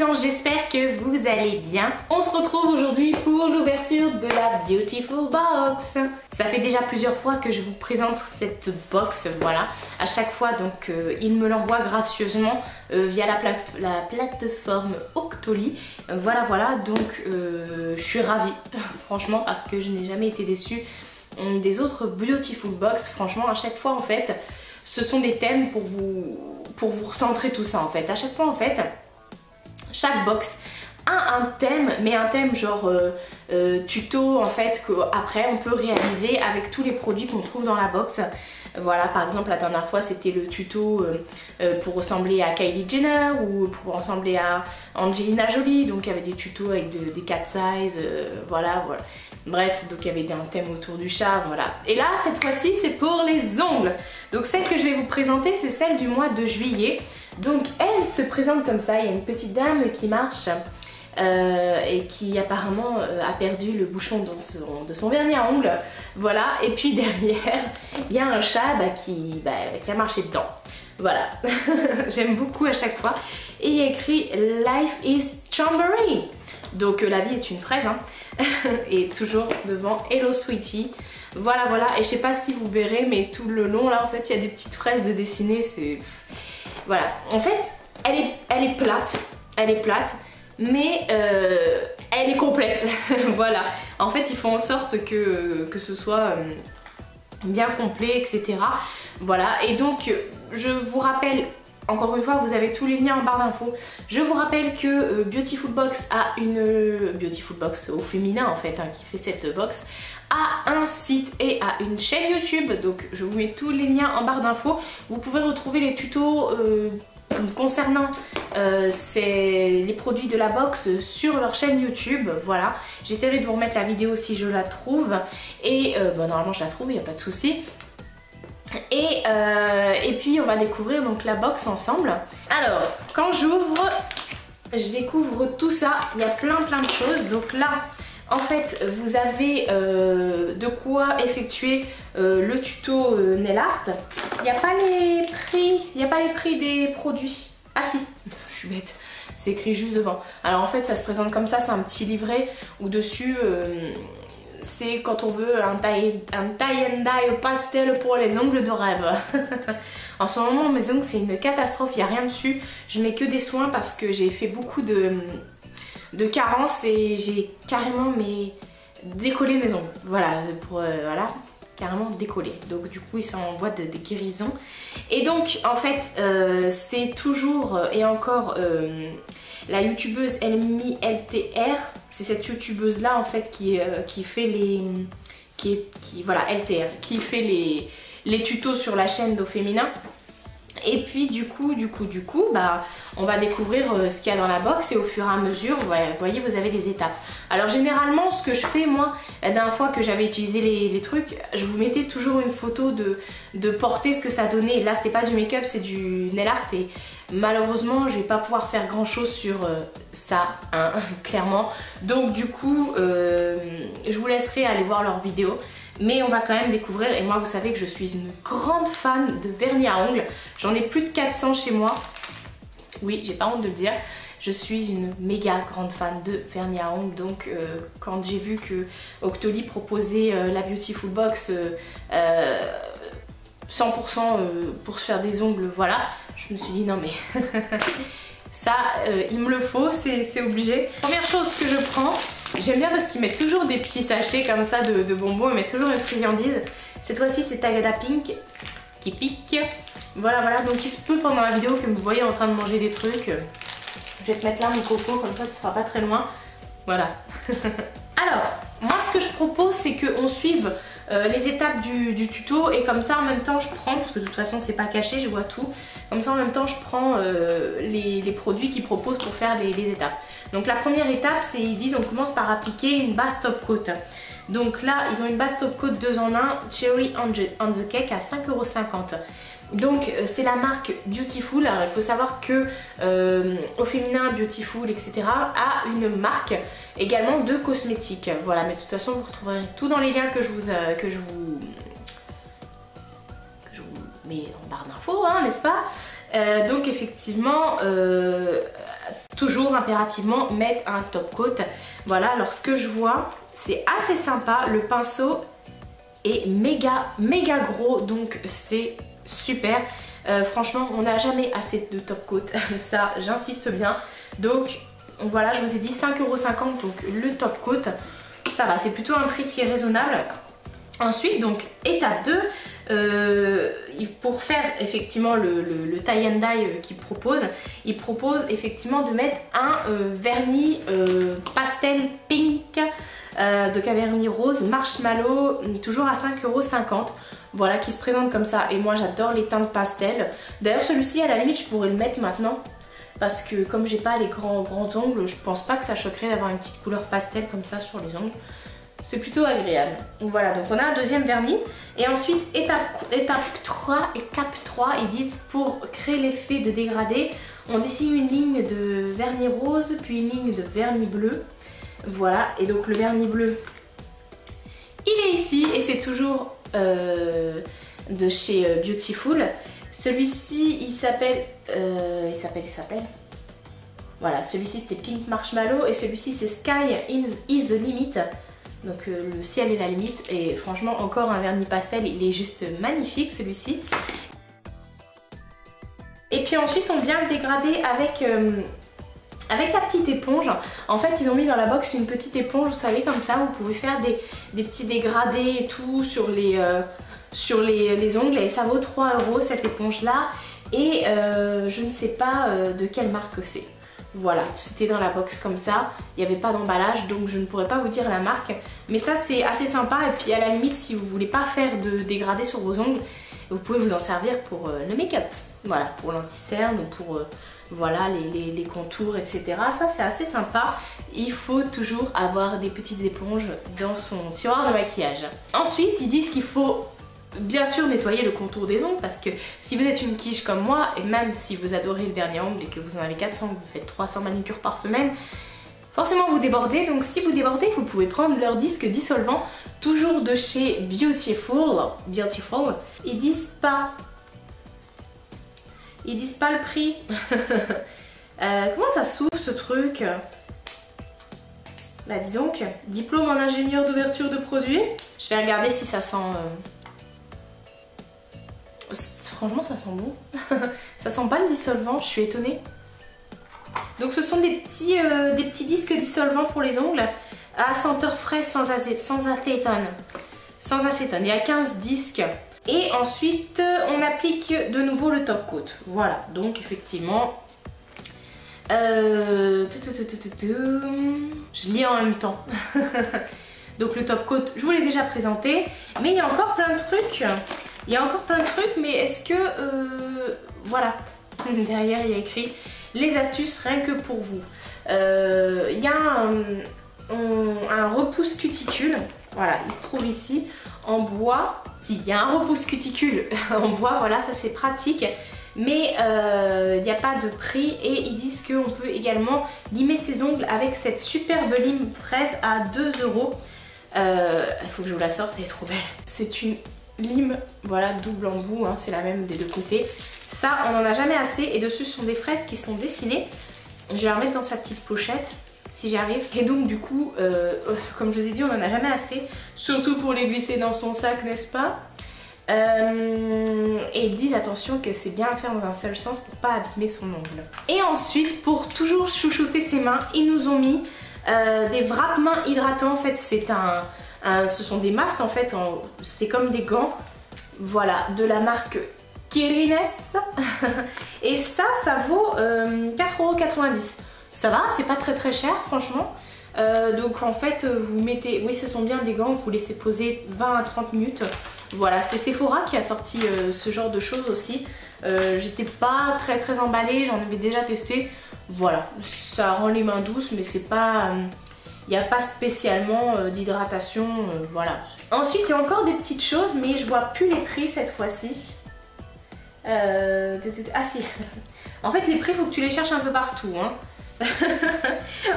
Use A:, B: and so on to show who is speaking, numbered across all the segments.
A: anges, j'espère que vous allez bien. On se retrouve aujourd'hui pour l'ouverture de la Beautiful Box. Ça fait déjà plusieurs fois que je vous présente cette box, voilà. À chaque fois, donc, il me l'envoie gracieusement via la plateforme Octoly. Voilà, donc je suis ravie, franchement, parce que je n'ai jamais été déçue des autres Beautiful Box. Franchement, à chaque fois, en fait, ce sont des thèmes pour vous recentrer tout ça, en fait. À chaque fois, en fait, chaque box a un thème, mais un thème genre tuto, en fait, qu'après on peut réaliser avec tous les produits qu'on trouve dans la box. Voilà, par exemple, la dernière fois c'était le tuto pour ressembler à Kylie Jenner ou pour ressembler à Angelina Jolie, donc il y avait des tutos avec des cat size, voilà. Bref, donc il y avait un thème autour du chat, voilà. Et là, cette fois-ci, c'est pour les ongles. Donc celle que je vais vous présenter, c'est celle du mois de juillet. Donc elle se présente comme ça, il y a une petite dame qui marche et qui apparemment a perdu le bouchon de son vernis à ongles. Voilà, et puis derrière, il y a un chat qui a marché dedans. Voilà, j'aime beaucoup à chaque fois. Et il y a écrit Life is Strawberry. Donc la vie est une fraise, hein. Et toujours devant Hello Sweetie. Voilà, et je sais pas si vous verrez, mais tout le long là, en fait, il y a des petites fraises de dessiner. C'est... Voilà, en fait, elle est plate, mais elle est complète. Voilà, en fait, ils font en sorte que ce soit bien complet, etc. Voilà, et donc, je vous rappelle... Encore une fois, vous avez tous les liens en barre d'infos. Je vous rappelle que Beautiful Box a une... Beautiful Box au féminin en fait, hein, qui fait cette box, a un site et a une chaîne YouTube. Donc je vous mets tous les liens en barre d'infos. Vous pouvez retrouver les tutos concernant les produits de la box sur leur chaîne YouTube. Voilà, j'essaierai de vous remettre la vidéo si je la trouve. Et normalement je la trouve, il n'y a pas de souci. Et puis on va découvrir donc la box ensemble. Alors quand j'ouvre, je découvre tout ça, il y a plein de choses. Donc là en fait vous avez de quoi effectuer le tuto nail art. Il n'y a pas les prix, des produits. Ah si, je suis bête, c'est écrit juste devant. Alors en fait ça se présente comme ça, c'est un petit livret où dessus c'est quand on veut un tie and dye pastel pour les ongles de rêve. En ce moment mes ongles c'est une catastrophe, il n'y a rien dessus. Je mets que des soins parce que j'ai fait beaucoup de carences et j'ai carrément décollé mes ongles. Voilà, voilà, carrément décollé. Donc du coup ils sont en voie de guérison. Et donc en fait c'est toujours et encore la youtubeuse Elmi LTR, c'est cette youtubeuse là en fait qui fait voilà, LTR, qui fait les tutos sur la chaîne d'au féminin. Et puis du coup, on va découvrir ce qu'il y a dans la box et au fur et à mesure, vous voyez, vous avez des étapes. Alors généralement, ce que je fais moi, la dernière fois que j'avais utilisé les trucs, je vous mettais toujours une photo de portée, ce que ça donnait. Là, c'est pas du make-up, c'est du nail art et malheureusement, je vais pas pouvoir faire grand chose sur ça, hein, clairement. Donc du coup, je vous laisserai aller voir leurs vidéos. Mais on va quand même découvrir, et moi vous savez que je suis une grande fan de vernis à ongles. J'en ai plus de 400 chez moi. Oui, j'ai pas honte de le dire. Je suis une méga grande fan de vernis à ongles. Donc quand j'ai vu que Octoly proposait la Beautiful Box 100% pour se faire des ongles, voilà. Je me suis dit non mais ça il me le faut, c'est obligé. Première chose que je prends, j'aime bien parce qu'ils mettent toujours des petits sachets comme ça de bonbons, ils mettent toujours une friandise. Cette fois-ci c'est Tagada Pink qui pique. Voilà, donc il se peut pendant la vidéo que vous voyez en train de manger des trucs. Je vais te mettre là mon coco, comme ça tu seras pas très loin. Voilà. Alors, moi ce que je propose c'est qu'on suive les étapes du tuto et comme ça en même temps je prends, parce que de toute façon c'est pas caché, je vois tout. Comme ça en même temps je prends les produits qu'ils proposent pour faire les étapes. Donc la première étape c'est, ils disent on commence par appliquer une base top coat. Donc là ils ont une base top coat 2 en 1 Cherry on the Cake à 5,50 €. Donc c'est la marque Beautiful. Alors il faut savoir que au féminin Beautiful etc a une marque également de cosmétiques. Voilà, mais de toute façon vous retrouverez tout dans les liens que je vous mets en barre d'infos, hein, n'est-ce pas? Donc effectivement toujours impérativement mettre un top coat. Voilà, alors ce que je vois, c'est assez sympa. Le pinceau est méga gros, donc c'est super. Franchement, on n'a jamais assez de top coat, ça j'insiste bien. Donc voilà, je vous ai dit 5,50 €, donc le top coat, ça va, c'est plutôt un prix qui est raisonnable. Ensuite, donc étape 2, pour faire effectivement le tie and dye qu'il propose, il propose effectivement de mettre un vernis pastel pink, donc un vernis rose marshmallow, toujours à 5,50 €. Voilà, qui se présente comme ça. Et moi j'adore les teintes pastel. D'ailleurs celui-ci à la limite je pourrais le mettre maintenant, parce que comme j'ai pas les grands ongles, je pense pas que ça choquerait d'avoir une petite couleur pastel comme ça sur les ongles. C'est plutôt agréable. Donc voilà, donc on a un deuxième vernis. Et ensuite, étape 3, ils disent pour créer l'effet de dégradé, on dessine une ligne de vernis rose, puis une ligne de vernis bleu. Voilà, et donc le vernis bleu, il est ici, et c'est toujours de chez Beautiful. Celui-ci, il s'appelle... Voilà, celui-ci c'était Pink Marshmallow, et celui-ci c'est Sky is the Limit. Donc le ciel est la limite, et franchement encore un vernis pastel, il est juste magnifique celui-ci. Et puis ensuite on vient le dégrader avec la petite éponge. En fait ils ont mis dans la box une petite éponge, vous savez, comme ça vous pouvez faire des petits dégradés et tout sur les ongles, et ça vaut 3 € cette éponge là, et je ne sais pas de quelle marque c'est. Voilà, c'était dans la box comme ça, il n'y avait pas d'emballage, donc je ne pourrais pas vous dire la marque, mais ça c'est assez sympa. Et puis à la limite, si vous voulez pas faire de dégradé sur vos ongles, vous pouvez vous en servir pour le make-up, voilà, pour l'anti-cerne ou pour voilà, les contours, etc. Ça c'est assez sympa. Il faut toujours avoir des petites éponges dans son tiroir de maquillage. Ensuite ils disent qu'il faut bien sûr nettoyer le contour des ongles, parce que si vous êtes une quiche comme moi, et même si vous adorez le vernis à ongles et que vous en avez 400, que vous faites 300 manicures par semaine, forcément vous débordez. Donc si vous débordez, vous pouvez prendre leur disque dissolvant, toujours de chez Beautiful. Ils disent pas le prix. Comment ça s'ouvre ce truc? Bah dis donc, diplôme en ingénieur d'ouverture de produits. Je vais regarder si ça sent... Franchement ça sent bon. Ça sent pas le dissolvant, je suis étonnée. Donc ce sont des petits disques dissolvants pour les ongles à senteur fraise sans acétone. Sans acétone, il y a 15 disques. Et ensuite on applique de nouveau le top coat. Voilà, donc effectivement... Je lis en même temps. Donc le top coat, je vous l'ai déjà présenté. Mais il y a encore plein de trucs. Mais est-ce que... voilà. Derrière, il y a écrit les astuces rien que pour vous. Il y a un repousse cuticule. Voilà, il se trouve ici en bois. Si, il y a un repousse cuticule en bois. Voilà, ça c'est pratique. Mais il n'y a pas de prix, et ils disent qu'on peut également limer ses ongles avec cette superbe lime fraise à 2 €. Il faut que je vous la sorte, elle est trop belle. C'est une lime, voilà, double embout, hein, c'est la même des deux côtés. Ça, on n'en a jamais assez, et dessus ce sont des fraises qui sont dessinées. Je vais la remettre dans sa petite pochette, si j'y arrive. Et donc du coup, comme je vous ai dit, on n'en a jamais assez, surtout pour les glisser dans son sac, n'est-ce pas? Et ils disent attention que c'est bien à faire dans un seul sens pour pas abîmer son ongle. Et ensuite, pour toujours chouchouter ses mains, ils nous ont mis des wrap-mains hydratants. En fait, ce sont des masques en fait, c'est comme des gants. Voilà, de la marque Kirines. Et ça vaut 4,90 €. Ça va, c'est pas très cher franchement. Donc en fait vous mettez, oui ce sont bien des gants, vous laissez poser 20 à 30 minutes. Voilà, c'est Sephora qui a sorti ce genre de choses aussi. J'étais pas très emballée, j'en avais déjà testé. Voilà, ça rend les mains douces, mais c'est pas... il n'y a pas spécialement d'hydratation, voilà. Ensuite il y a encore des petites choses, mais je vois plus les prix cette fois-ci. Ah si. En fait les prix, il faut que tu les cherches un peu partout, hein.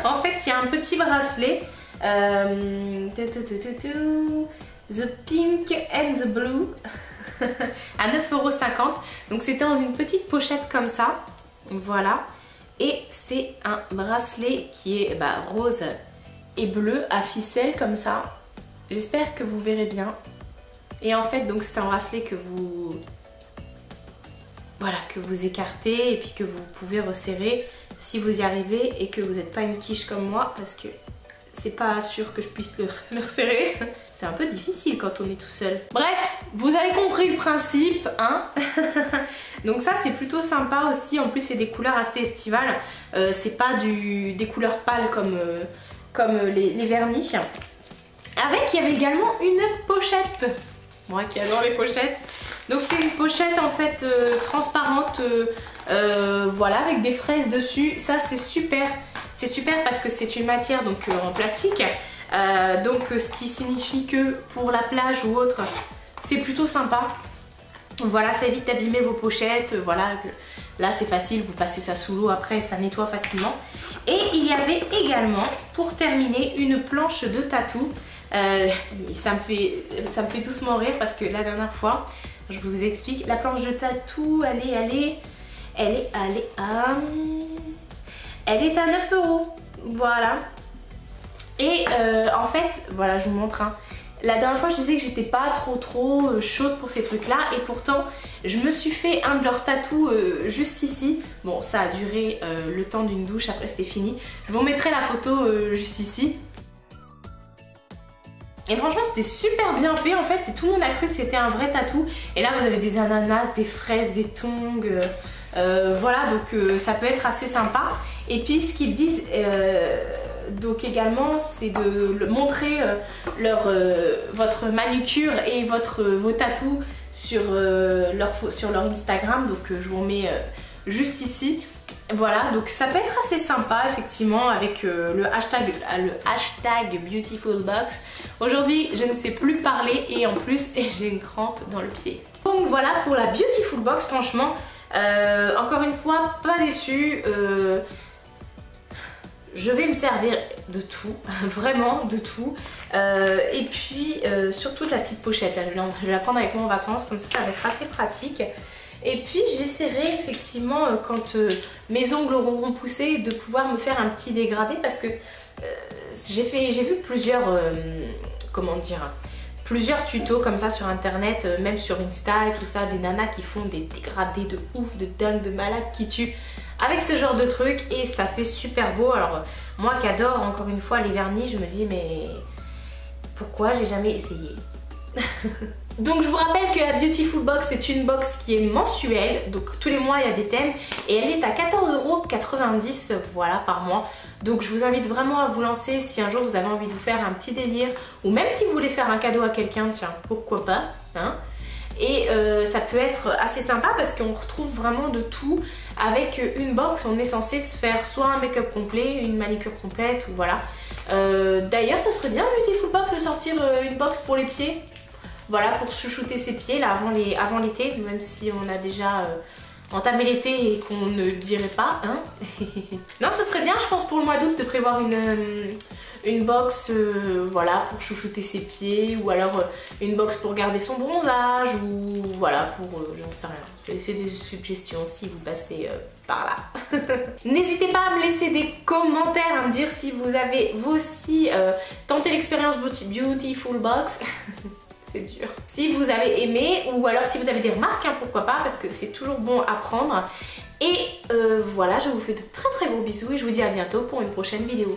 A: En fait il y a un petit bracelet, The Pink and the Blue à 9,50 €. Donc c'était dans une petite pochette comme ça, voilà. Et c'est un bracelet qui est rose et bleu à ficelle comme ça. J'espère que vous verrez bien. Et en fait donc c'est un bracelet que vous... Voilà, que vous écartez et puis que vous pouvez resserrer si vous y arrivez et que vous n'êtes pas une quiche comme moi parce que c'est pas sûr que je puisse le resserrer. C'est un peu difficile quand on est tout seul. Bref, vous avez compris le principe, hein. Donc ça c'est plutôt sympa aussi, en plus c'est des couleurs assez estivales. C'est pas des couleurs pâles comme les vernis. Avec, il y avait également une pochette. Moi qui adore les pochettes. Donc c'est une pochette en fait transparente, voilà, avec des fraises dessus. Ça c'est super. C'est super parce que c'est une matière donc en plastique. Ce qui signifie que pour la plage ou autre, c'est plutôt sympa. Voilà, ça évite d'abîmer vos pochettes. Voilà, là c'est facile, vous passez ça sous l'eau après, ça nettoie facilement. Et il y avait également, pour terminer, une planche de tatou. Ça me fait doucement rire parce que la dernière fois, je vous explique, la planche de tatou, elle est à 9 €. Voilà. Et en fait, voilà, je vous montre. Hein. La dernière fois, je disais que j'étais pas trop chaude pour ces trucs-là. Et pourtant, je me suis fait un de leurs tatous juste ici. Bon, ça a duré le temps d'une douche, après c'était fini. Je vous mettrai la photo juste ici. Et franchement c'était super bien fait en fait et tout le monde a cru que c'était un vrai tatou. Et là vous avez des ananas, des fraises, des tongs, voilà donc ça peut être assez sympa. Et puis ce qu'ils disent donc également c'est de montrer votre manucure et vos tatous sur leur Instagram. Donc je vous remets juste ici. Voilà, donc ça peut être assez sympa effectivement avec le hashtag BeautifulBox. Aujourd'hui je ne sais plus parler et en plus j'ai une crampe dans le pied. Donc voilà pour la BeautifulBox, franchement encore une fois pas déçue. Je vais me servir de tout, vraiment de tout. Et puis surtout de la petite pochette là, je vais la prendre avec moi en vacances, comme ça va être assez pratique. Et puis j'essaierai effectivement quand mes ongles auront poussé de pouvoir me faire un petit dégradé parce que j'ai vu plusieurs, plusieurs tutos comme ça sur internet, même sur Insta et tout ça, des nanas qui font des dégradés de ouf, de dingue, de malade qui tuent avec ce genre de truc et ça fait super beau. Alors moi qui adore encore une fois les vernis, je me dis mais pourquoi j'ai jamais essayé. Donc je vous rappelle que la BeautifulBox est une box qui est mensuelle, donc tous les mois il y a des thèmes et elle est à 14,90 € voilà par mois. Donc je vous invite vraiment à vous lancer si un jour vous avez envie de vous faire un petit délire ou même si vous voulez faire un cadeau à quelqu'un, tiens pourquoi pas hein. Et ça peut être assez sympa parce qu'on retrouve vraiment de tout. Avec une box on est censé se faire soit un make-up complet, une manicure complète ou voilà. D'ailleurs ce serait bien BeautifulBox de sortir une box pour les pieds. Voilà, pour chouchouter ses pieds là avant l'été, même si on a déjà entamé l'été et qu'on ne dirait pas, hein. Non, ce serait bien, je pense, pour le mois d'août de prévoir une box, voilà, pour chouchouter ses pieds, ou alors une box pour garder son bronzage, ou voilà, pour, j'en sais rien, c'est des suggestions si vous passez par là. N'hésitez pas à me laisser des commentaires, à me dire si vous avez, vous aussi, tenté l'expérience BeautifulBox. C'est dur. Si vous avez aimé ou alors si vous avez des remarques, hein, pourquoi pas, parce que c'est toujours bon à prendre. Et voilà, je vous fais de très gros bisous et je vous dis à bientôt pour une prochaine vidéo.